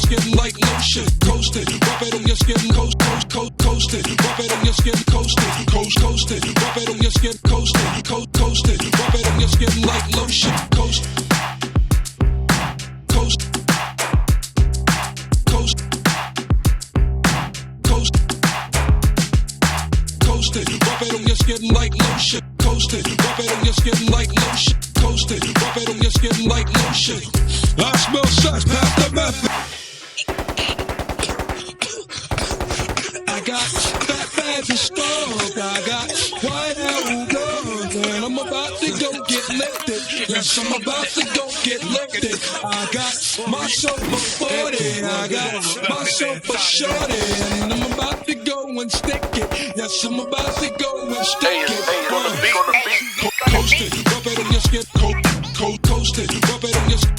skin like lotion. Coast it, rub it on your skin, coast it, rub it on your skin, coast it, coast it, rub it on your skin, coast it, coast it, rub it on your skin like lotion. Coast it, rub it on your skin like lotion. Coast it, rub it on your skin like lotion. Coast it, rub it on your skin like lotion. I smell sex, pass the method. I got fat bags of skunk, I got white out guns, and I'm about to go get lifted. Yes, I'm about to go get lifted. I got myself a 40, I got myself a shorty, and I'm about to go and stick it. Yes, I'm about to go and stick it. Coast it, rub it on your skin, coast it, rub it on your skin,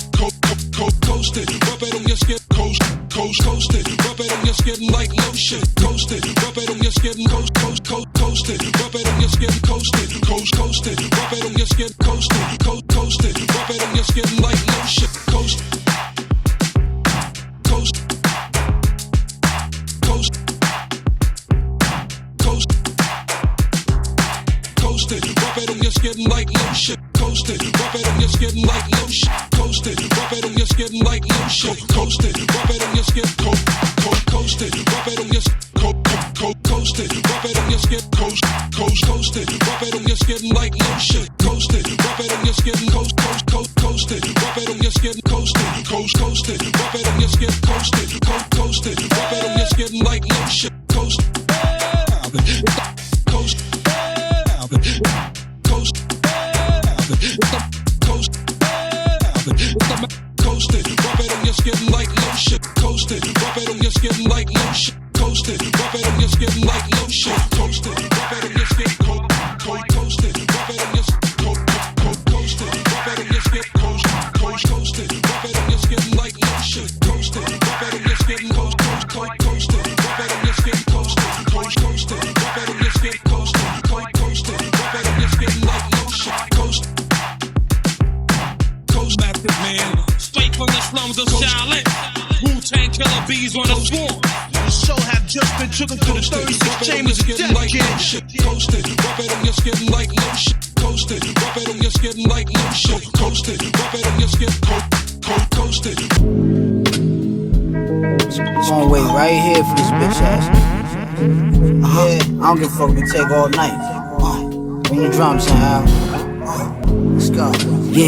coast it, rub it on your skin, coast it, rub it on your skin like lotion. Coast it, rub it on your skin, coast it, rub it on your skin, coast it, coast it, rub it on your skin, coast it, coast it, rub it on your skin like lotion. Coast it, coast it, rub it on your skin like lotion. Coast it, rub it on your skin like lotion. Coast it, rub it on your skin like lotion. Coast it, rub it on your skin, coast it, rub it on your skin, coast it, rub it on your skin, coast it, rub it on your skin like lotion. Coast it, rub it on your skin, coast it, rub it on your skin, coast it, rub it on your skin, coast it, rub it on your skin like lotion. Coast it, coast it, rub it on your skin like lotion. Coast it, rub it on your skin like lotion. Coast it, rub it on your skin like lotion. Coast it, rub it on your skin, coast it, rub it on your skin, coast it, rub it on your skin, coast it, rub it on your skin like lotion. Coast it, rub it on your skin, coast it, rub it on your skin, coast it, rub it on your skin, coast it, rub it on your skin like lotion. Coast method, man. Straight from the slums of Charlotte, Wu-Tang Killer Bees on the swarm. The show have just been taken to the 36 chambers of death. Coast it, rub it on your skin like lotion. Coast it, rub it on your skin like lotion. Coast it, rub it on your skin, coast it. I'm gonna wait right here for this bitch ass. Yeah, I don't give a fuck if we take all night. Bring the drums in, Al. Let's go. Yeah.